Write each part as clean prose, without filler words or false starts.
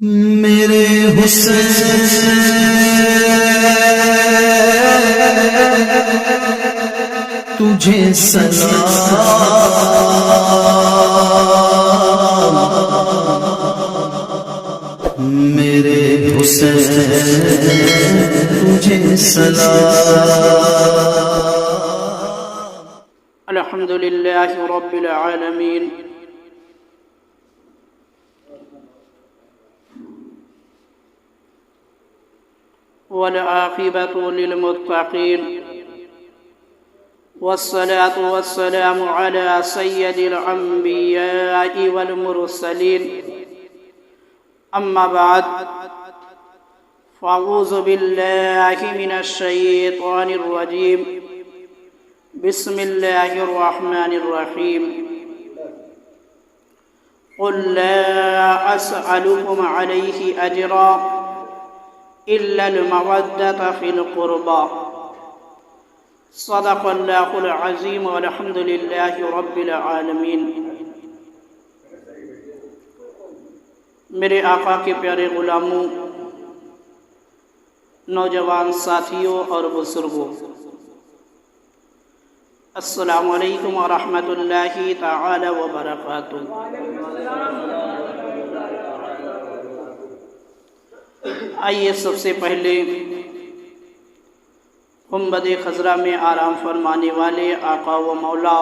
میرے حسین تجھے سلام، میرے حسین تجھے سلام۔ الحمد للہ رب العالمین، والعاقبۃ للمتقین، والصلاة والسلام علی سید الانبیاء والمرسلین، اما بعد فاعوذ باللہ من الشیطان الرجیم، بسم اللہ الرحمن الرحیم۔ قل لا اسألكم علیہ اجرا إلا المودة في القربى، صدق اللہ العظیم، والحمد للہ رب العالمین۔ میرے آقا کے پیارے غلاموں، نوجوان ساتھیوں اور بزرگوں، السلام علیکم ورحمۃ اللہ تعالی وبرکاتہ۔ آئیے سب سے پہلے گنبد خضرا میں آرام فرمانے والے آقا و مولا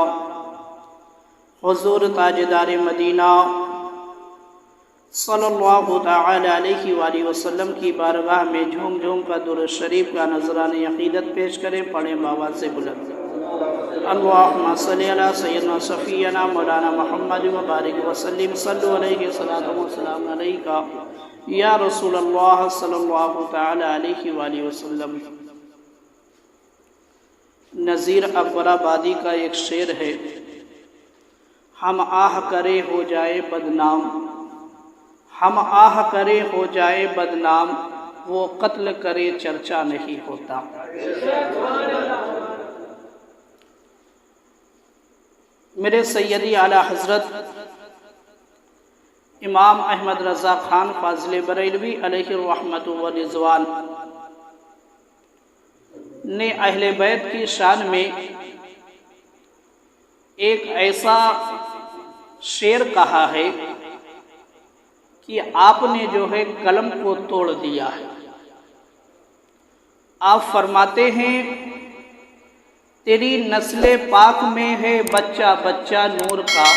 حضور تاجدار مدینہ صلی اللہ تعالی علیہ وآلہ وسلم کی بارگاہ میں جھوم جھوم کا درود شریف کا نذرانِ عقیدت پیش کریں، پڑھیں بآواز سے بلند۔ اللہم صلی علی سیدنا صفینا مولانا محمد مبارک وسلم، صلو علیہ صلاۃ و سلام علیکہ یا رسول اللہ صلی اللہ تعالی علیہ وآلہ وسلم۔ نذیر اکبر آبادی کا ایک شعر ہے، ہم آہ کرے ہو جائے بدنام، ہم آہ کرے ہو جائے بدنام، وہ قتل کرے چرچا نہیں ہوتا۔ میرے سیدی اعلیٰ حضرت امام احمد رضا خان فاضل بریلوی علیہ الرحمۃ والرضوان نے اہل بیت کی شان میں ایک ایسا شعر کہا ہے کہ آپ نے جو ہے قلم کو توڑ دیا ہے۔ آپ فرماتے ہیں تیری نسل پاک میں ہے بچہ بچہ نور کا،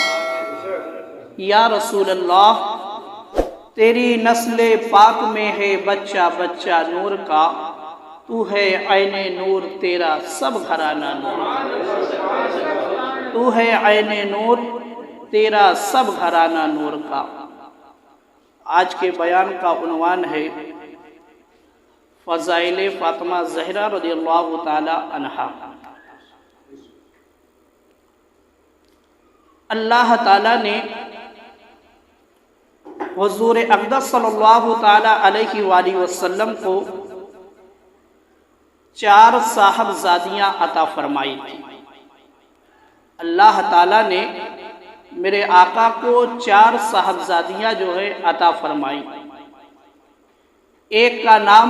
یا رسول اللہ تیری نسل پاک میں ہے بچہ بچہ نور کا، تو ہے عین نور تیرا سب گھرانہ نور، تو ہے عین نور تیرا سب گھرانہ نور کا۔ آج کے بیان کا عنوان ہے فضائل فاطمہ زہرا رضی اللہ تعالی عنہا۔ اللہ تعالیٰ نے حضور اقدس صلی اللہ تعالی علیہ وآلہ وسلم کو 4 صاحبزادیاں عطا فرمائی تھی۔ اللہ تعالیٰ نے میرے آقا کو 4 صاحبزادیاں جو ہے عطا فرمائی۔ ایک کا نام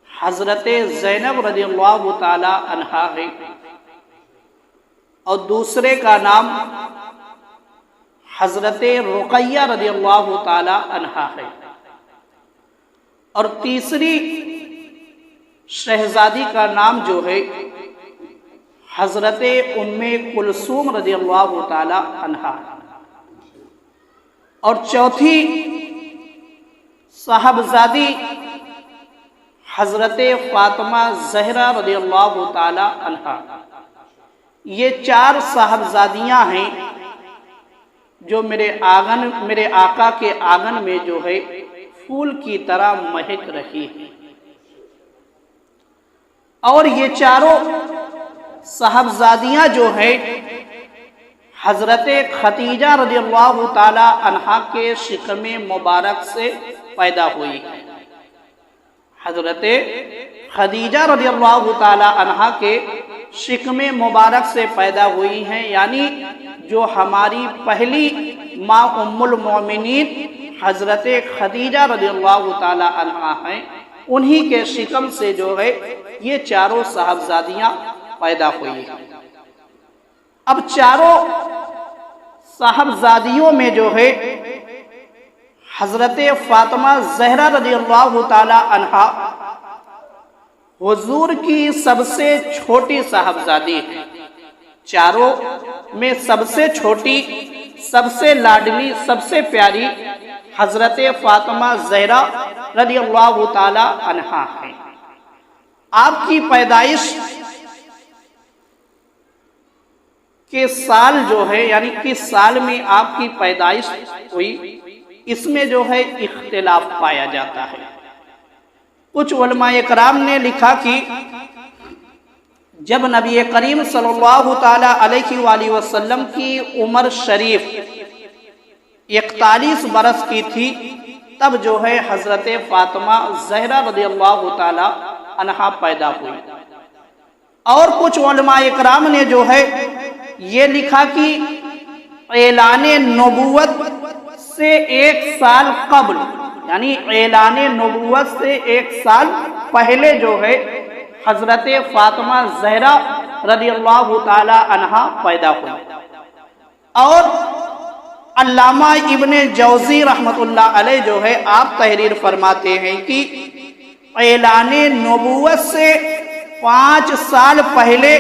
حضرت زینب رضی اللہ تعالی عنہا ہے، اور دوسرے کا نام حضرت رقیہ رضی اللہ تعالی عنہا ہے، اور تیسری شہزادی کا نام جو ہے حضرت ام کلثوم رضی اللہ تعالی عنہا، اور چوتھی صاحبزادی حضرت فاطمہ زہرا رضی اللہ تعالی عنہا۔ یہ 4 صاحبزادیاں ہیں جو میرے آقا کے آنگن میں جو ہے پھول کی طرح مہک رہی ہیں، اور یہ 4 صاحبزادیاں جو ہیں حضرت ختیجہ رضی اللہ تعالی عنہا کے شکم مبارک سے پیدا ہوئی ہیں۔ حضرت خدیجہ رضی اللہ تعالی عنہا کے شکم مبارک سے پیدا ہوئی ہیں، یعنی جو ہماری پہلی ماں ام المومنین حضرت خدیجہ رضی اللہ تعالی عنہا ہیں، انہی کے شکم سے جو ہے یہ چاروں صاحبزادیاں پیدا ہوئی ہیں۔ اب چاروں صاحبزادیوں میں جو ہے حضرت فاطمہ زہرا رضی اللہ تعالی عنہا حضور کی سب سے چھوٹی صاحبزادی ہے۔ چاروں میں سب سے چھوٹی، سب سے لاڈلی، سب سے پیاری حضرت فاطمہ زہرا رضی اللہ تعالی عنہا ہے۔ آپ کی پیدائش کے سال جو ہے، یعنی کس سال میں آپ کی پیدائش ہوئی، اس میں جو ہے اختلاف پایا جاتا ہے۔ کچھ علماء کرام نے لکھا کہ جب نبی کریم صلی اللہ تعالی علیہ وآلہ وسلم کی عمر شریف 41 برس کی تھی، تب جو ہے حضرت فاطمہ زہرا رضی اللہ تعالی عنہا پیدا ہوئی۔ اور کچھ علماء کرام نے جو ہے یہ لکھا کہ اعلان نبوت سے 1 سال قبل، یعنی اعلان نبوت سے 1 سال پہلے جو ہے حضرت فاطمہ زہرا رضی اللہ تعالی عنہا پیدا ہوئی۔ اور علامہ ابن جوزی رحمۃ اللہ علیہ جو ہے آپ تحریر فرماتے ہیں کہ اعلان نبوت سے 5 سال پہلے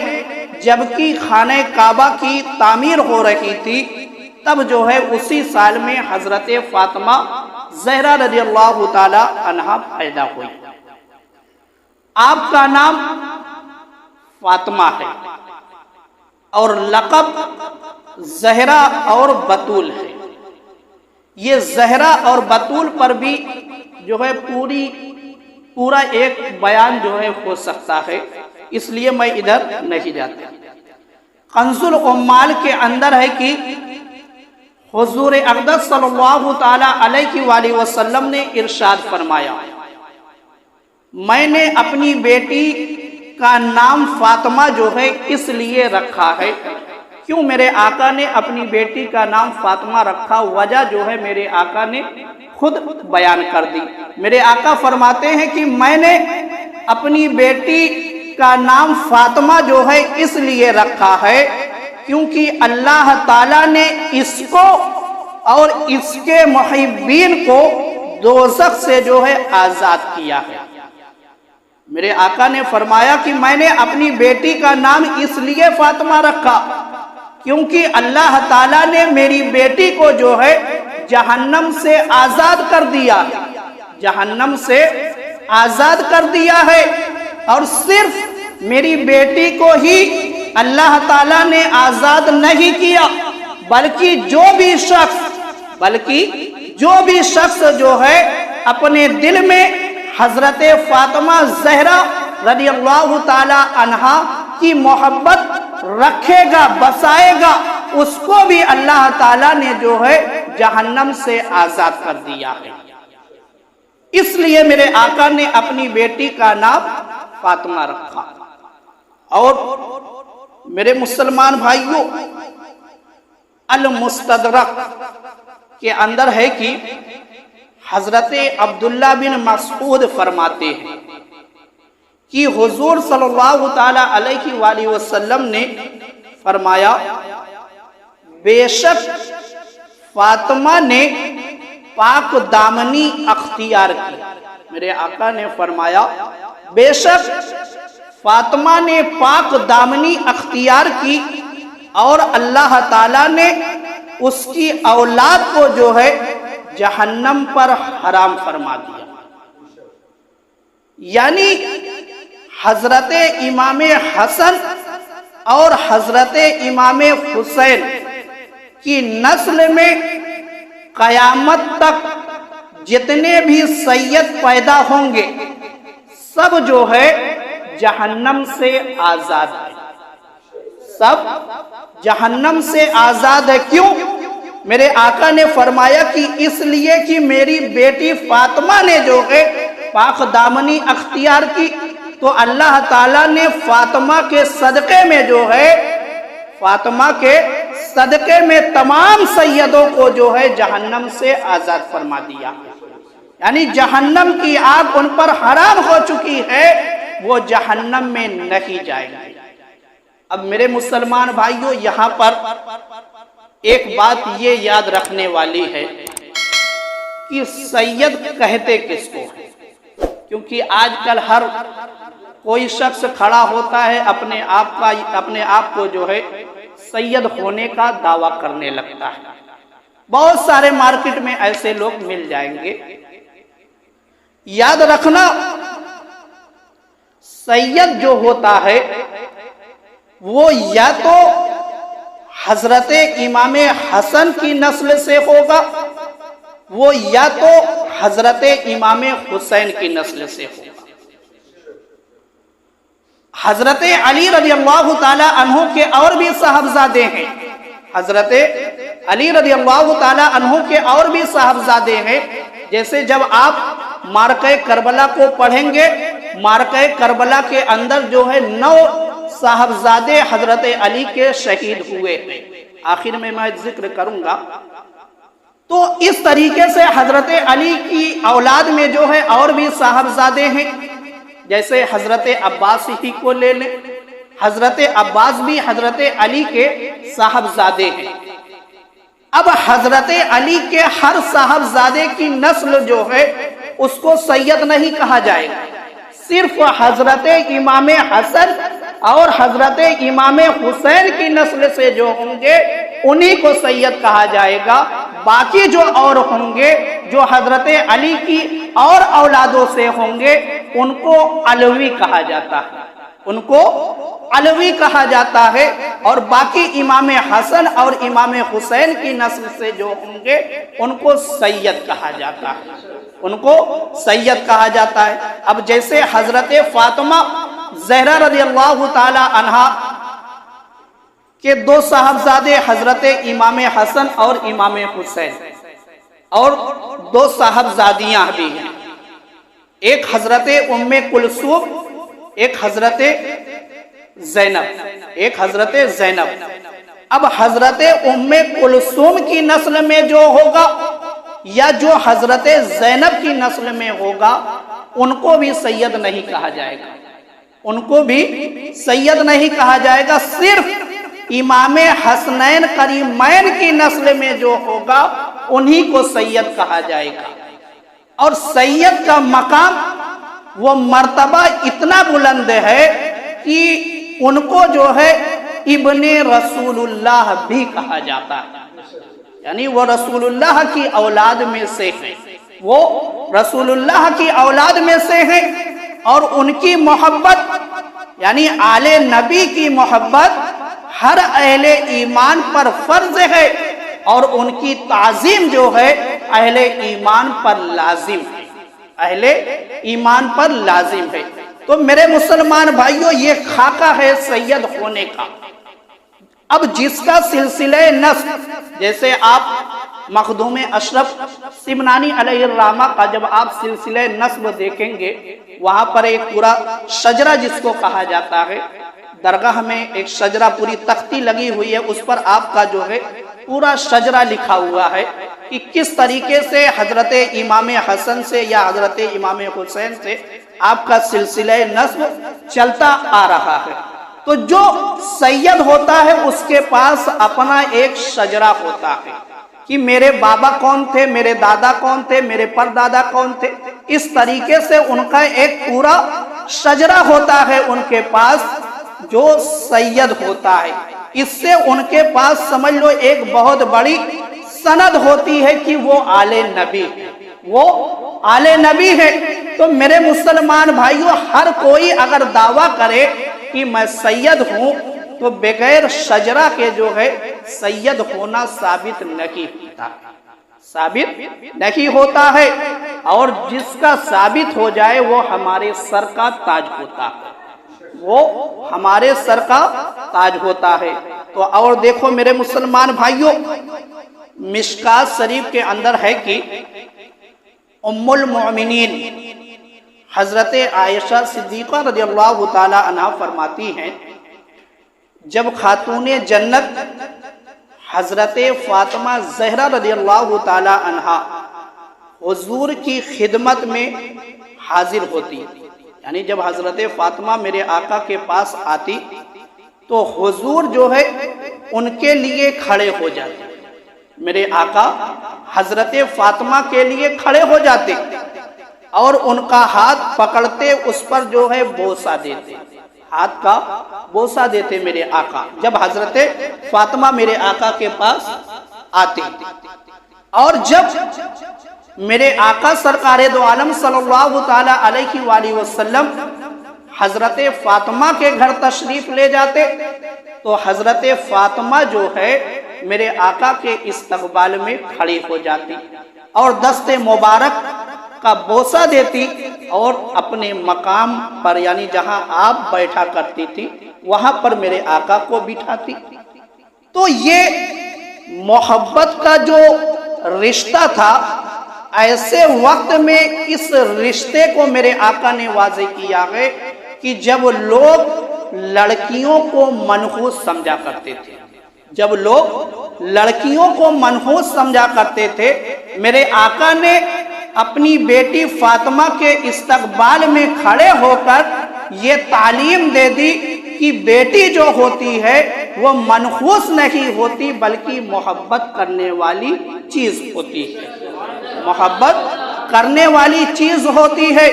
جبکہ خانہ کعبہ کی تعمیر ہو رہی تھی، تب جو ہے اسی سال میں حضرت فاطمہ زہرا رضی اللہ تعالی عنہا پیدا ہوئی۔ آپ کا نام فاطمہ ہے اور لقب زہرا اور بطول ہے۔ یہ زہرا اور بطول پر بھی جو ہے پورا ایک بیان جو ہے ہو سکتا ہے، اس لیے میں ادھر نہیں جاتا۔ کنز العمال کے اندر ہے کہ حضور اقدس صلی اللہ تعالی علیہ وآلہ وسلم نے ارشاد فرمایا، میں نے اپنی بیٹی کا نام فاطمہ جو ہے اس لیے رکھا ہے۔ کیوں میرے آقا نے اپنی بیٹی کا نام فاطمہ رکھا؟ وجہ جو ہے میرے آقا نے خود بیان کر دی۔ میرے آقا فرماتے ہیں کہ میں نے اپنی بیٹی کا نام فاطمہ جو ہے اس لیے رکھا ہے کیونکہ اللہ تعالیٰ نے اس کو اور اس کے محبین کو دوزخ سے جو ہے آزاد کیا ہے۔ میرے آقا نے فرمایا کہ میں نے اپنی بیٹی کا نام اس لیے فاطمہ رکھا کیونکہ اللہ تعالیٰ نے میری بیٹی کو جو ہے جہنم سے آزاد کر دیا ہے، جہنم سے آزاد کر دیا ہے۔ اور صرف میری بیٹی کو ہی اللہ تعالیٰ نے آزاد نہیں کیا، بلکہ جو بھی شخص جو ہے اپنے دل میں حضرت فاطمہ زہرا رضی اللہ تعالی عنہا کی محبت رکھے گا، بسائے گا، اس کو بھی اللہ تعالیٰ نے جو ہے جہنم سے آزاد کر دیا ہے۔ اس لیے میرے آقا نے اپنی بیٹی کا نام فاطمہ رکھا۔ اور میرے مسلمان بھائیوں، المستدرک کے اندر ہے کہ حضرت عبداللہ بن مسعود فرماتے ہیں کہ حضور صلی اللہ تعالی علیہ وآلہ وسلم نے فرمایا، بے شک فاطمہ نے پاک دامنی اختیار کی۔ میرے آقا نے فرمایا بے شک فاطمہ نے پاک دامنی اختیار کی اور اللہ تعالیٰ نے اس کی اولاد کو جو ہے جہنم پر حرام فرما دیا۔ یعنی حضرت امام حسن اور حضرت امام حسین کی نسل میں قیامت تک جتنے بھی سید پیدا ہوں گے سب جو ہے جہنم سے آزاد ہے، سب جہنم سے آزاد ہے۔ کیوں؟ میرے آقا نے فرمایا کہ اس لیے کہ میری بیٹی فاطمہ نے جو ہے پاک دامنی اختیار کی، تو اللہ تعالیٰ نے فاطمہ کے صدقے میں جو ہے فاطمہ کے صدقے میں تمام سیدوں کو جو ہے جہنم سے آزاد فرما دیا، یعنی جہنم کی آگ ان پر حرام ہو چکی ہے، وہ جہنم میں نہیں جائیں گے۔ اب میرے مسلمان بھائیوں، یہاں پر ایک بات یہ یاد رکھنے والی ہے کہ سید کہتے کس کو ہے، کیونکہ آج کل ہر کوئی شخص کھڑا ہوتا ہے اپنے آپ کو جو ہے سید ہونے کا دعویٰ کرنے لگتا ہے۔ بہت سارے مارکیٹ میں ایسے لوگ مل جائیں گے۔ یاد رکھنا، سید جو ہوتا ہے وہ یا تو حضرت امام حسن کی نسل سے ہوگا، وہ یا تو حضرت امام حسین کی نسل سے ہوگا۔ حضرت علی رضی اللہ تعالی عنہ کے اور بھی صاحبزادے ہیں، حضرت علی رضی اللہ تعالی عنہ کے اور بھی صاحبزادے ہیں۔ جیسے جب آپ معرکہ کربلا کو پڑھیں گے، معرکہ کربلا کے اندر جو ہے 9 صاحبزادے حضرت علی کے شہید ہوئے ہیں، آخر میں ذکر کروں گا۔ تو اس طریقے سے حضرت علی کی اولاد میں جو ہے اور بھی صاحبزادے ہیں، جیسے حضرت عباس ہی کو لے لیں، حضرت عباس بھی حضرت علی کے صاحبزادے ہیں۔ اب حضرت علی کے ہر صاحبزادے کی نسل جو ہے اس کو سید نہیں کہا جائے گا، صرف حضرت امام حسن اور حضرت امام حسین کی نسل سے جو ہوں گے انہی کو سید کہا جائے گا۔ باقی جو اور ہوں گے، جو حضرت علی کی اور اولادوں سے ہوں گے، ان کو علوی کہا جاتا ہے، ان کو علوی کہا جاتا ہے۔ اور باقی امام حسن اور امام حسین کی نسل سے جو ہوں گے ان کو سید کہا جاتا ہے، ان کو سید کہا جاتا ہے۔ اب جیسے حضرت فاطمہ زہرا رضی اللہ تعالی عنہا کے 2 صاحبزادے حضرت امام حسن اور امام حسین، اور 2 صاحبزادیاں بھی ہیں، ایک حضرت ام کلثوم، ایک حضرت زینب، ایک حضرت زینب۔ اب حضرت ام کلثوم کی نسل میں جو ہوگا یا جو حضرت زینب کی نسل میں ہوگا ان کو بھی سید نہیں کہا جائے گا، ان کو بھی سید نہیں کہا جائے گا، صرف امام حسنین کریمین کی نسل میں جو ہوگا انہی کو سید کہا جائے گا۔ اور سید کا مقام، وہ مرتبہ اتنا بلند ہے کہ ان کو جو ہے ابن رسول اللہ بھی کہا جاتا ہے، یعنی وہ رسول اللہ کی اولاد میں سے ہیں، وہ رسول اللہ کی اولاد میں سے ہیں، اور ان کی محبت یعنی آل نبی کی محبت ہر اہل ایمان پر فرض ہے، اور ان کی تعظیم جو ہے اہل ایمان پر لازم ہے، اہل ایمان پر لازم ہے۔ تو میرے مسلمان بھائیوں، یہ خاکہ ہے سید ہونے کا۔ اب جس کا سلسلہ نسب، جیسے آپ مخدوم اشرف سمنانی علیہ الرحمہ کا جب آپ سلسلہ نسب دیکھیں گے، وہاں پر ایک پورا شجرہ جس کو کہا جاتا ہے، درگاہ میں ایک شجرہ پوری تختی لگی ہوئی ہے، اس پر آپ کا جو ہے پورا شجرہ لکھا ہوا ہے کہ کس طریقے سے حضرت امام حسن سے یا حضرت امام حسین سے آپ کا سلسلہ نسب چلتا آ رہا ہے۔ تو جو سید ہوتا ہے اس کے پاس اپنا ایک شجرہ ہوتا ہے کہ میرے بابا کون تھے، میرے دادا کون تھے، میرے پردادا کون تھے، اس طریقے سے ان کا ایک پورا شجرہ ہوتا ہے ان کے پاس جو سید ہوتا ہے۔ اس سے ان کے پاس سمجھ لو ایک بہت بڑی سند ہوتی ہے کہ وہ آل نبی ہے، وہ آل نبی ہے۔ تو میرے مسلمان بھائیوں، ہر کوئی اگر دعویٰ کرے کہ میں سید ہوں تو بغیر شجرہ کے جو ہے سید ہونا ثابت نہیں ہوتا، ثابت نہیں ہوتا ہے، اور جس کا ثابت ہو جائے وہ ہمارے سر کا تاج ہوتا ہے، وہ ہمارے سر کا تاج ہوتا ہے۔ تو اور دیکھو میرے مسلمان بھائیوں، مشکات شریف کے اندر ہے کہ ام المؤمنین حضرت عائشہ صدیقہ رضی اللہ تعالی عنہ فرماتی ہیں، جب خاتون جنت حضرت فاطمہ زہرا رضی اللہ تعالی عنہا حضور کی خدمت میں حاضر ہوتی، یعنی جب حضرت فاطمہ میرے آقا کے پاس آتی تو حضور جو ہے ان کے لیے کھڑے ہو جاتے، میرے آقا حضرت فاطمہ کے لیے کھڑے ہو جاتے اور ان کا ہاتھ پکڑتے، اس پر جو ہے بوسہ دیتے، ہاتھ کا بوسہ دیتے میرے آقا جب حضرت فاطمہ میرے آقا کے پاس آتے۔ اور جب میرے آقا سرکار دو عالم صلی اللہ تعالی علیہ وآلہ وسلم حضرت فاطمہ کے گھر تشریف لے جاتے تو حضرت فاطمہ جو ہے میرے آقا کے استقبال میں کھڑی ہو جاتی اور دست مبارک کا بوسہ دیتی اور اپنے مقام پر، یعنی جہاں آپ بیٹھا کرتی تھی وہاں پر میرے آقا کو بٹھاتی۔ تو یہ محبت کا جو رشتہ تھا، ایسے وقت میں اس رشتے کو میرے آقا نے واضح کیا ہے کہ جب لوگ لڑکیوں کو منحوس سمجھا کرتے تھے، جب لوگ لڑکیوں کو منحوس سمجھا کرتے تھے، میرے آقا نے اپنی بیٹی فاطمہ کے استقبال میں کھڑے ہو کر یہ تعلیم دے دی کہ بیٹی جو ہوتی ہے وہ منحوس نہیں ہوتی بلکہ محبت کرنے والی چیز ہوتی ہے، محبت کرنے والی چیز ہوتی ہے۔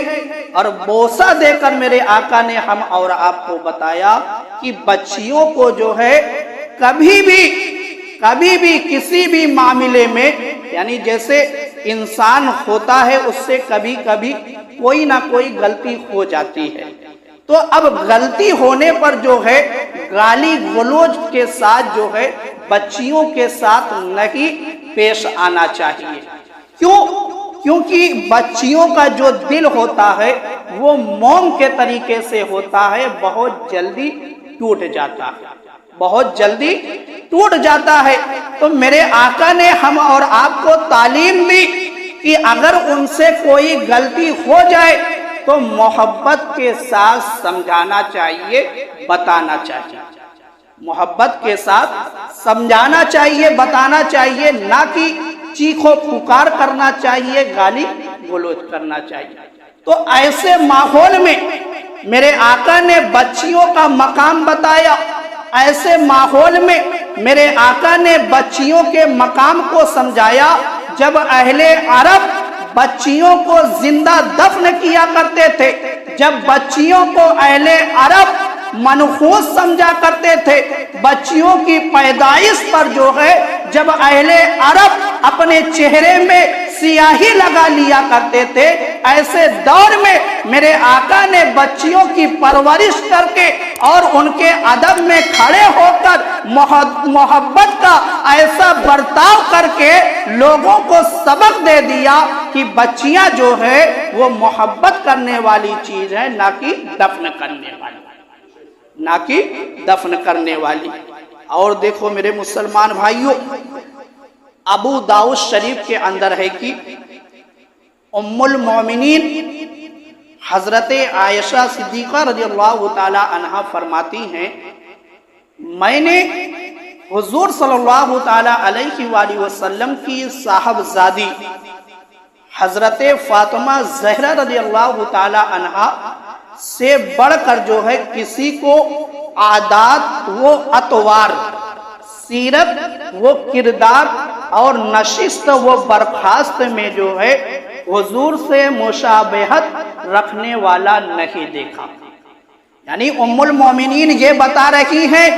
اور بوسہ دے کر میرے آقا نے ہم اور آپ کو بتایا کہ بچیوں کو جو ہے کبھی بھی کسی بھی معاملے میں، یعنی جیسے انسان ہوتا ہے اس سے کبھی کبھی کوئی نہ کوئی غلطی ہو جاتی ہے، تو اب غلطی ہونے پر جو ہے گالی گلوچ کے ساتھ جو ہے بچیوں کے ساتھ نہیں پیش آنا چاہیے۔ کیونکہ بچیوں کا جو دل ہوتا ہے وہ موم کے طریقے سے ہوتا ہے، بہت جلدی ٹوٹ جاتا ہے، بہت جلدی ٹوٹ جاتا ہے۔ تو میرے آقا نے ہم اور آپ کو تعلیم دی کہ اگر ان سے کوئی غلطی ہو جائے تو محبت کے ساتھ سمجھانا چاہیے، بتانا چاہیے، محبت کے ساتھ سمجھانا چاہیے، بتانا چاہیے، نہ کہ چیخو پکار کرنا چاہیے، گالی گلوچ کرنا چاہیے۔ تو ایسے ماحول میں میرے آقا نے بچیوں کا مقام بتایا، ایسے ماحول میں میرے آقا نے بچیوں کے مقام کو سمجھایا۔ جب اہل عرب بچیوں کو زندہ دفن کیا کرتے تھے، جب بچیوں کو اہل عرب منحوس سمجھا کرتے تھے، بچیوں کی پیدائش پر جو ہے جب اہل عرب اپنے چہرے میں سیاہی لگا لیا کرتے تھے، ایسے دور میں میرے آقا نے بچیوں کی پرورش کر کے اور ان کے ادب میں کھڑے ہو کر محبت کا ایسا برتاؤ کر کے لوگوں کو سبق دے دیا کہ بچیاں جو ہے وہ محبت کرنے والی چیز ہے، نہ کہ دفن کرنے والی، نہ کہ دفن کرنے والی۔ اور دیکھو میرے مسلمان بھائیوں، ابو داؤد شریف کے اندر ہے کہ ام المومنین حضرت عائشہ صدیقہ رضی اللہ تعالی عنہا فرماتی ہیں، میں نے حضور صلی اللہ تعالی علیہ وآلہ وسلم کی صاحبزادی حضرت فاطمہ زہرا رضی اللہ تعالی عنہا سے بڑھ کر جو ہے کسی کو عادات و اطوار، سیرت و کردار اور نشست و برخاست میں جو ہے حضور سے مشابہت رکھنے والا نہیں دیکھا۔ یعنی ام المومنین یہ بتا رہی ہیں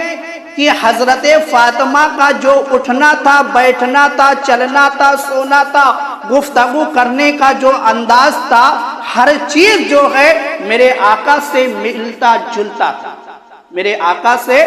کہ حضرت فاطمہ کا جو اٹھنا تھا، بیٹھنا تھا، چلنا تھا، سونا تھا، گفتگو کرنے کا جو انداز تھا، ہر چیز جو ہے میرے آقا سے ملتا جلتا تھا، میرے آقا سے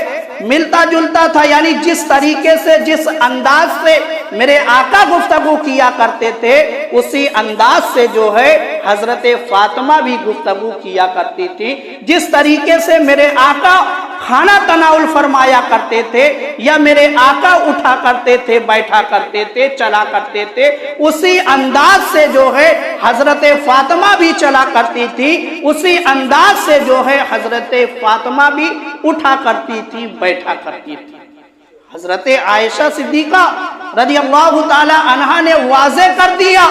ملتا جلتا تھا۔ یعنی جس طریقے سے، جس انداز سے میرے آقا گفتگو کیا کرتے تھے، اسی انداز سے جو ہے حضرت فاطمہ بھی گفتگو کیا کرتی تھی۔ جس طریقے سے میرے آقا کھانا تناول فرمایا کرتے تھے یا میرے آقا اٹھا کرتے تھے، بیٹھا کرتے تھے، چلا کرتے تھے، اسی انداز سے جو ہے حضرت فاطمہ بھی چلا کرتی تھی، اسی انداز سے جو ہے حضرت فاطمہ بھی اٹھا کرتی تھی، بیٹھا کرتی تھی۔ حضرت عائشہ صدیقہ رضی اللہ تعالی عنہا نے واضح کر دیا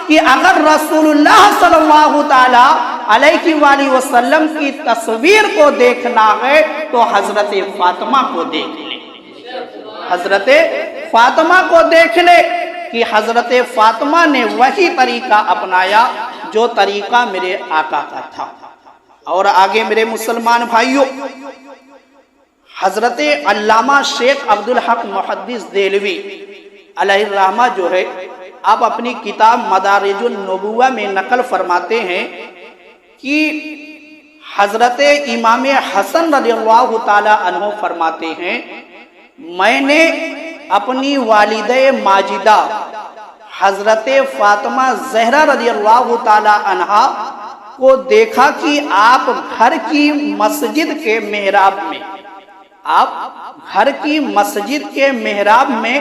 کہ اگر رسول اللہ صلی اللہ تعالی علیہ وآلہ وسلم کی تصویر کو دیکھنا ہے تو حضرت فاطمہ کو دیکھ لے، حضرت فاطمہ کو دیکھ لے کہ حضرت فاطمہ نے وہی طریقہ اپنایا جو طریقہ میرے آقا کا تھا۔ اور آگے میرے مسلمان بھائیوں، حضرت علامہ شیخ عبدالحق محدث دہلوی علیہ الرحمہ جو ہے، آپ اپنی کتاب مدارج النبوہ میں نقل فرماتے ہیں کہ حضرت امام حسن رضی اللہ تعالی عنہ فرماتے ہیں، میں نے اپنی والدہ ماجدہ حضرت فاطمہ زہرا رضی اللہ تعالی عنہا کو دیکھا کہ آپ گھر کی مسجد کے محراب میں، آپ گھر کی مسجد کے محراب میں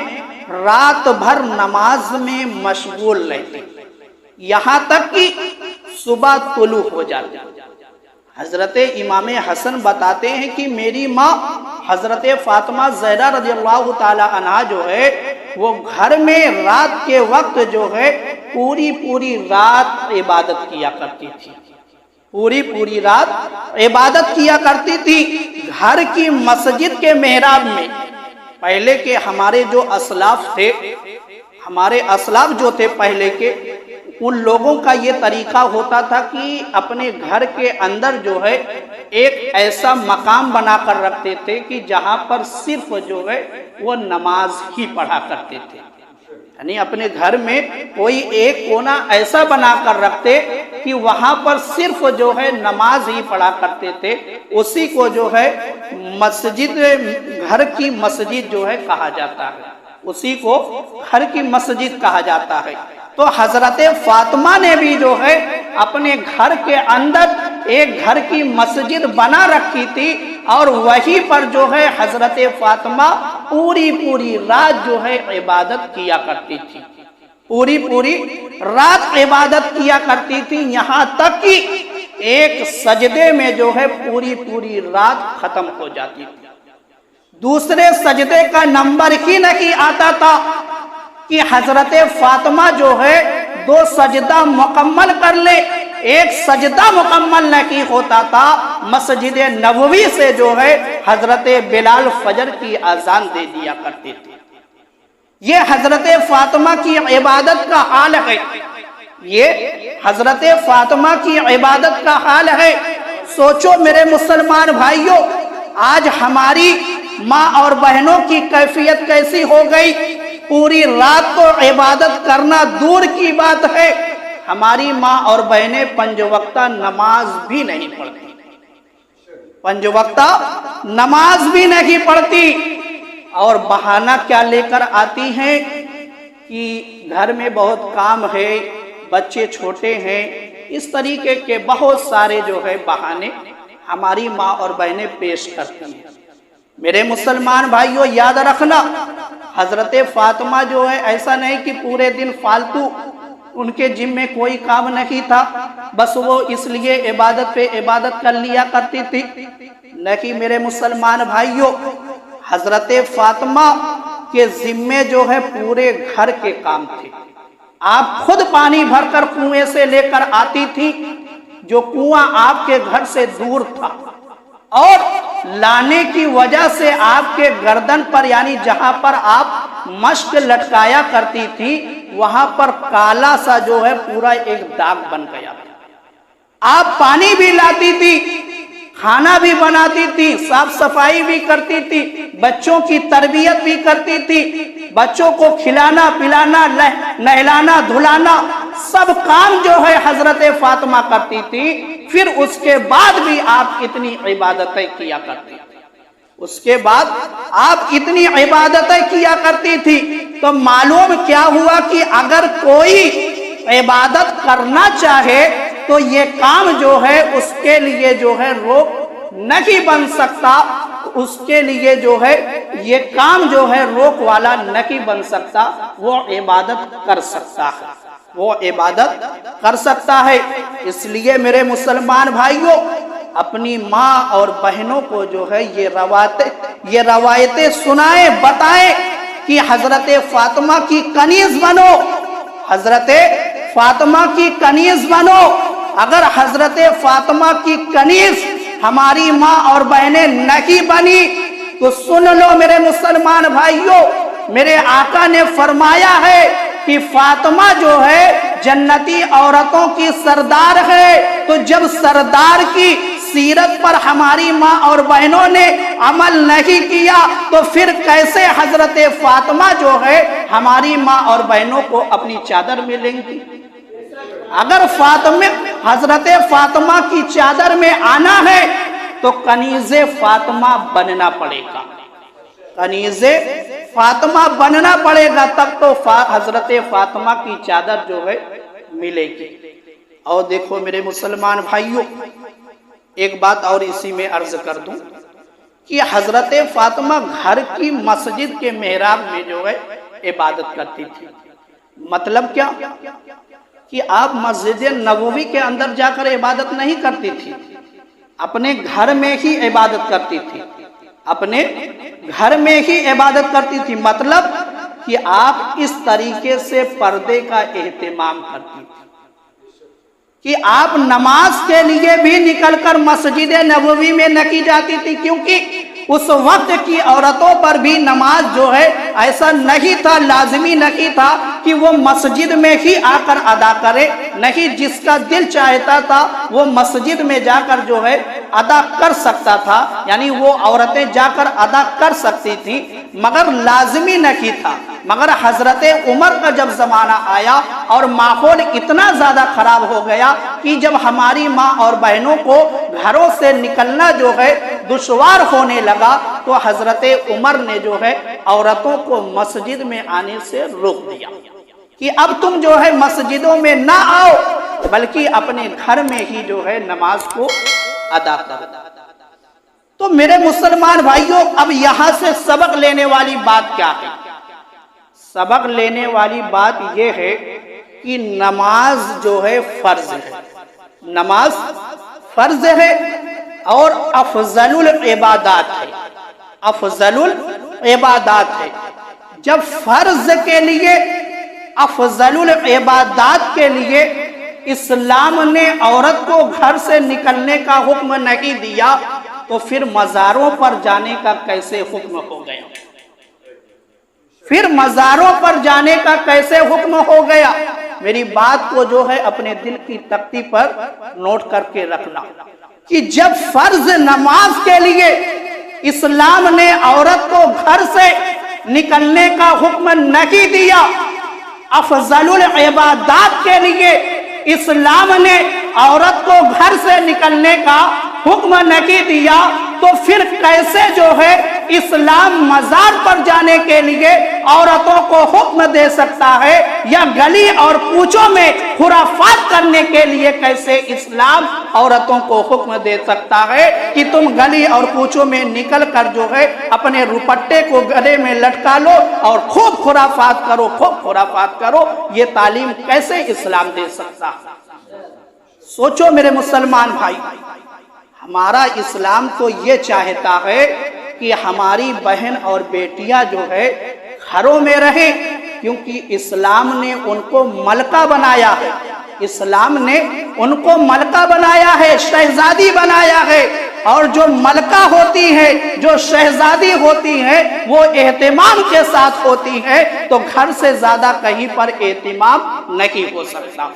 رات بھر نماز میں مشغول رہتے، یہاں تک کہ صبح طلوع ہو جاتی۔ حضرت امام حسن بتاتے ہیں کہ میری ماں حضرت فاطمہ زہرا رضی اللہ تعالی عنہا جو ہے وہ گھر میں رات کے وقت جو ہے پوری رات عبادت کیا کرتی تھی، پوری رات عبادت کیا کرتی تھی گھر کی مسجد کے محراب میں۔ پہلے کے ہمارے جو اسلاف تھے، ہمارے اسلاف جو تھے پہلے کے، ان لوگوں کا یہ طریقہ ہوتا تھا کہ اپنے گھر کے اندر جو ہے ایک ایسا مقام بنا کر رکھتے تھے کہ جہاں پر صرف جو ہے وہ نماز ہی پڑھا کرتے تھے، یعنی اپنے گھر میں کوئی ایک کونا ایسا بنا کر رکھتے کہ وہاں پر صرف جو ہے نماز ہی پڑھا کرتے تھے، اسی کو جو ہے مسجد، گھر کی مسجد جو ہے کہا جاتا ہے، اسی کو گھر کی مسجد کہا جاتا ہے۔ تو حضرت فاطمہ نے بھی جو ہے اپنے گھر کے اندر ایک گھر کی مسجد بنا رکھی تھی، اور وہی پر جو ہے حضرت فاطمہ پوری رات جو ہے عبادت کیا کرتی تھی، پوری رات عبادت کیا کرتی تھی، یہاں تک کہ ایک سجدے میں جو ہے پوری رات ختم ہو جاتی تھی۔ دوسرے سجدے کا نمبر ہی نہیں آتا تھا کہ حضرت فاطمہ جو ہے 2 سجدہ مکمل کر لے، ایک سجدہ مکمل نہیں ہوتا تھا، مسجد نبوی سے جو ہے حضرت بلال فجر کی اذان دے دیا کرتے تھے۔ یہ حضرت فاطمہ کی عبادت کا حال ہے، یہ حضرت فاطمہ کی عبادت کا حال ہے۔ سوچو میرے مسلمان بھائیوں، آج ہماری ماں اور بہنوں کی کیفیت کیسی ہو گئی؟ پوری رات کو عبادت کرنا دور کی بات ہے، ہماری ماں اور بہنیں 5 وقتہ نماز بھی نہیں پڑھتی، 5 وقتہ نماز بھی نہیں پڑھتی، اور بہانہ کیا لے کر آتی ہیں کہ گھر میں بہت کام ہے، بچے چھوٹے ہیں، اس طریقے کے بہت سارے جو ہے بہانے ہماری ماں اور بہنیں پیش کرتی ہیں۔ میرے مسلمان بھائیوں یاد رکھنا، حضرت فاطمہ جو ہے ایسا نہیں کہ پورے دن فالتو ان کے جم میں کوئی کام نہیں تھا، بس وہ اس لیے عبادت پہ عبادت کر لیا کرتی تھی، نہیں میرے مسلمان بھائیوں، حضرت فاطمہ کے ذمے جو ہے پورے گھر کے کام تھے۔ آپ خود پانی بھر کر کنویں سے لے کر آتی تھی، جو کنواں آپ کے گھر سے دور تھا، اور لانے کی وجہ سے آپ کے گردن پر، یعنی جہاں پر آپ مشک لٹکایا کرتی تھی، وہاں پر کالا سا جو ہے پورا ایک داغ بن گیا۔ آپ پانی بھی لاتی تھی، کھانا بھی بناتی تھی، صاف صفائی بھی کرتی تھی، بچوں کی تربیت بھی کرتی تھی، بچوں کو کھلانا پلانا نہلانا دھلانا سب کام جو ہے حضرت فاطمہ کرتی تھی۔ پھر اس کے بعد بھی آپ اتنی عبادتیں کیا کرتی تھی، اس کے بعد آپ اتنی عبادتیں کیا کرتی تھی، تو معلوم کیا ہوا کہ اگر کوئی عبادت کرنا چاہے تو یہ کام جو ہے اس کے لیے جو ہے روک نہیں بن سکتا، اس کے لیے جو ہے یہ کام جو ہے روک والا نہیں بن سکتا، وہ عبادت کر سکتا ہے، وہ عبادت کر سکتا ہے۔ اس لیے میرے مسلمان بھائیوں، اپنی ماں اور بہنوں کو جو ہے یہ روایتیں سنائیں، بتائیں کہ حضرت فاطمہ کی کنیز بنو، حضرت فاطمہ کی کنیز بنو۔ اگر حضرت فاطمہ کی کنیز ہماری ماں اور بہنیں نہیں بنی تو سن لو میرے مسلمان بھائیوں، میرے آقا نے فرمایا ہے کہ فاطمہ جو ہے جنتی عورتوں کی سردار ہے۔ تو جب سردار کی سیرت پر ہماری ماں اور بہنوں نے عمل نہیں کیا تو پھر کیسے حضرت فاطمہ جو ہے ہماری ماں اور بہنوں کو اپنی چادر میں لیں گی؟ اگر حضرت فاطمہ کی چادر میں آنا ہے تو کنیز فاطمہ بننا پڑے گا، کنیز فاطمہ بننا پڑے گا، تب تو حضرت فاطمہ کی چادر جو ہے ملے گی۔ اور دیکھو میرے مسلمان بھائیوں، ایک بات اور اسی میں عرض کر دوں کہ حضرت فاطمہ گھر کی مسجد کے محراب میں جو ہے عبادت کرتی تھی۔ مطلب کیا کہ آپ مسجد نبوی کے اندر جا کر عبادت نہیں کرتی تھی، اپنے گھر میں ہی عبادت کرتی تھی، اپنے گھر میں ہی عبادت کرتی تھی۔ مطلب کہ آپ اس طریقے سے پردے کا اہتمام کرتی تھی کہ آپ نماز کے لیے بھی نکل کر مسجد نبوی میں نہیں جاتی تھی، کیونکہ اس وقت کی عورتوں پر بھی نماز جو ہے ایسا نہیں تھا، لازمی نہیں تھا کہ وہ مسجد میں ہی آ کر ادا کرے، نہیں، جس کا دل چاہتا تھا وہ مسجد میں جا کر جو ہے ادا کر سکتا تھا، یعنی وہ عورتیں جا کر ادا کر سکتی تھیں، مگر لازمی نہیں تھا۔ مگر حضرت عمر کا جب زمانہ آیا اور ماحول اتنا زیادہ خراب ہو گیا کہ جب ہماری ماں اور بہنوں کو گھروں سے نکلنا جو ہے دشوار ہونے لگا تو حضرت عمر نے جو ہے عورتوں کو مسجد میں آنے سے روک دیا کہ اب تم جو ہے مسجدوں میں نہ آؤ بلکہ اپنے گھر میں ہی جو ہے نماز کو ادا کرو۔ تو میرے مسلمان بھائیوں، اب یہاں سے سبق لینے والی بات کیا ہے؟ سبق لینے والی بات یہ ہے کہ نماز جو ہے فرض ہے، نماز فرض ہے اور افضل العبادات ہے، افضل العبادات ہے۔ جب فرض کے لیے، افضل العبادات کے لیے اسلام نے عورت کو گھر سے نکلنے کا حکم نہیں دیا تو پھر مزاروں پر جانے کا کیسے حکم ہو گیا؟ پھر مزاروں پر جانے کا کیسے حکم ہو گیا؟ میری بات کو جو ہے اپنے دل کی تختی پر نوٹ کر کے رکھنا کہ جب فرض نماز کے لیے اسلام نے عورت کو گھر سے نکلنے کا حکم نہیں دیا، افضل العبادات کے لیے اسلام نے عورت کو گھر سے نکلنے کا حکم نہیں دیا تو پھر کیسے جو ہے اسلام مزار پر جانے کے لیے عورتوں کو حکم دے سکتا ہے، یا گلی اور کوچوں میں خرافات کرنے کے لیے کیسے اسلام عورتوں کو حکم دے سکتا ہے کہ تم گلی اور کوچوں میں نکل کر جو ہے اپنے روپٹے کو گلے میں لٹکا لو اور خوب خرافات کرو، خوب خرافات کرو؟ یہ تعلیم کیسے اسلام دے سکتا؟ سوچو میرے مسلمان بھائی، ہمارا اسلام تو یہ چاہتا ہے کہ ہماری بہن اور بیٹیاں جو ہے گھروں میں رہیں، کیونکہ اسلام نے ان کو ملکہ بنایا ہے، اسلام نے ان کو ملکہ بنایا ہے، شہزادی بنایا ہے، اور جو ملکہ ہوتی ہے، جو شہزادی ہوتی ہے، وہ اہتمام کے ساتھ ہوتی ہے، تو گھر سے زیادہ کہیں پر اہتمام نہیں ہو سکتا،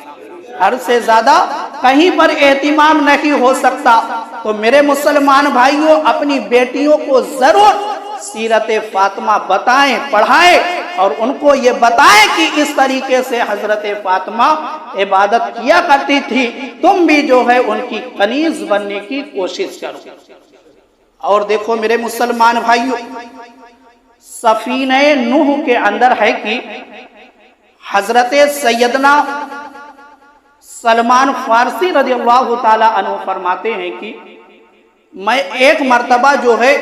گھر سے زیادہ کہیں پر اہتمام نہیں ہو سکتا۔ تو میرے مسلمان بھائیوں، اپنی بیٹیوں کو ضرور سیرت فاطمہ بتائیں، پڑھائیں، اور ان کو یہ بتائیں کہ اس طریقے سے حضرت فاطمہ عبادت کیا کرتی تھی، تم بھی جو ہے ان کی کنیز بننے کی کوشش کرو۔ اور دیکھو میرے مسلمان بھائیوں، سفینہ نوح کے اندر ہے کہ حضرت سیدنا سلمان فارسی رضی اللہ تعالی عنہ فرماتے ہیں کہ میں ایک مرتبہ جو ہے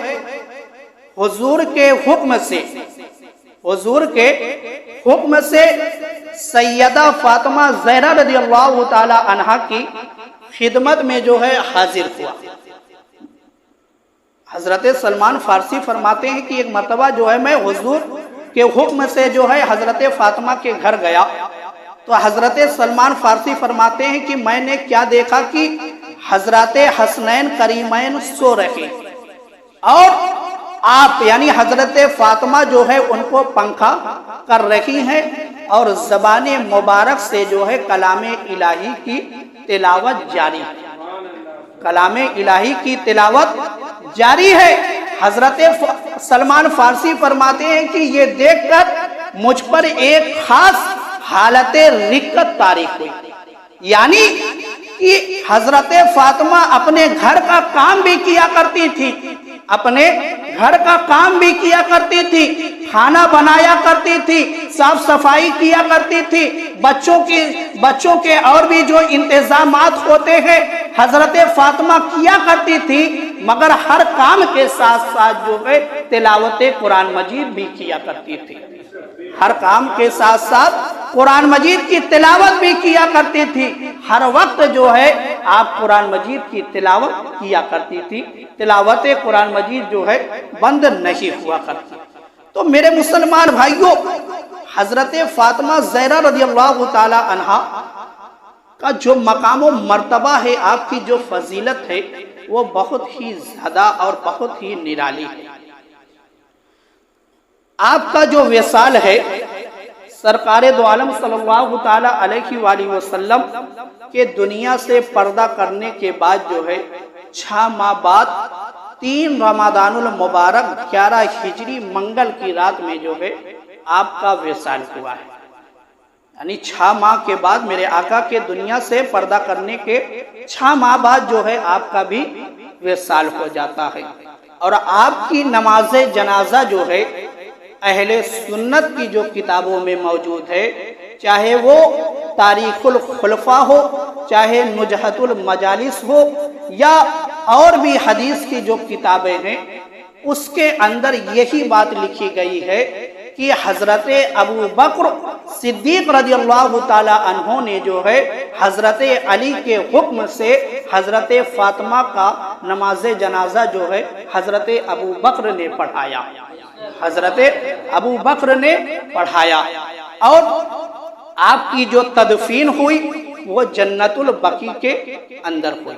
حضور کے حکم سے سیدہ فاطمہ زہرا رضی اللہ تعالی عنہ کی خدمت میں جو ہے حاضر ہوا، حضرت سلمان فارسی فرماتے ہیں کہ ایک مرتبہ جو ہے میں حضور کے حکم سے جو ہے حضرت فاطمہ کے گھر گیا تو حضرت سلمان فارسی فرماتے ہیں کہ میں نے کیا دیکھا کہ حضرت حسنین کریمین سو رہے اور آپ یعنی حضرت فاطمہ جو ہے ان کو پنکھا کر رہی ہیں اور زبان مبارک سے جو ہے کلام الہی کی تلاوت جاری ہے، کلام الہی کی تلاوت جاری ہے۔ حضرت سلمان فارسی فرماتے ہیں کہ یہ دیکھ کر مجھ پر ایک خاص حالت رقت طاری ہوئی، یعنی کہ حضرت فاطمہ اپنے گھر کا کام بھی کیا کرتی تھی، اپنے گھر کا کام بھی کیا کرتی تھی، کھانا بنایا کرتی تھی، صاف صفائی کیا کرتی تھی، بچوں کے اور بھی جو انتظامات ہوتے ہیں حضرت فاطمہ کیا کرتی تھی، مگر ہر کام کے ساتھ ساتھ جو ہے تلاوت قرآن مجید بھی کیا کرتی تھی، ہر کام کے ساتھ ساتھ قرآن مجید کی تلاوت بھی کیا کرتی تھی، ہر وقت جو ہے آپ قرآن مجید کی تلاوت کیا کرتی تھی، تلاوت قرآن مجید جو ہے بند نہیں ہوا کرتی۔ تو میرے مسلمان بھائیوں، حضرت فاطمہ زہرا رضی اللہ تعالی عنہا کا جو مقام و مرتبہ ہے، آپ کی جو فضیلت ہے وہ بہت ہی زیادہ اور بہت ہی نرالی ہے۔ آپ کا جو وصال ہے سرکار دو عالم صلی اللہ تعالی علیہ وآلہ وسلم کے دنیا سے پردہ کرنے کے بعد جو ہے 6 ماہ بعد 3 رمضان المبارک 11 ہجری منگل کی رات میں جو ہے آپ کا وصال ہوا ہے، یعنی 6 ماہ کے بعد میرے آقا کے دنیا سے پردہ کرنے کے 6 ماہ بعد جو ہے آپ کا بھی وصال ہو جاتا ہے۔ اور آپ کی نماز جنازہ جو ہے اہل سنت کی جو کتابوں میں موجود ہے، چاہے وہ تاریخ الخلفاء ہو، چاہے نجحت المجالس ہو، یا اور بھی حدیث کی جو کتابیں ہیں، اس کے اندر یہی بات لکھی گئی ہے کہ حضرت ابو بکر صدیق رضی اللہ تعالی عنہ نے جو ہے حضرت علی کے حکم سے حضرت فاطمہ کا نماز جنازہ جو ہے حضرت ابو بکر نے پڑھایا، حضرت ابو بکر نے پڑھایا، اور آپ کی جو تدفین ہوئی وہ جنت البقیع کے اندر ہوئی۔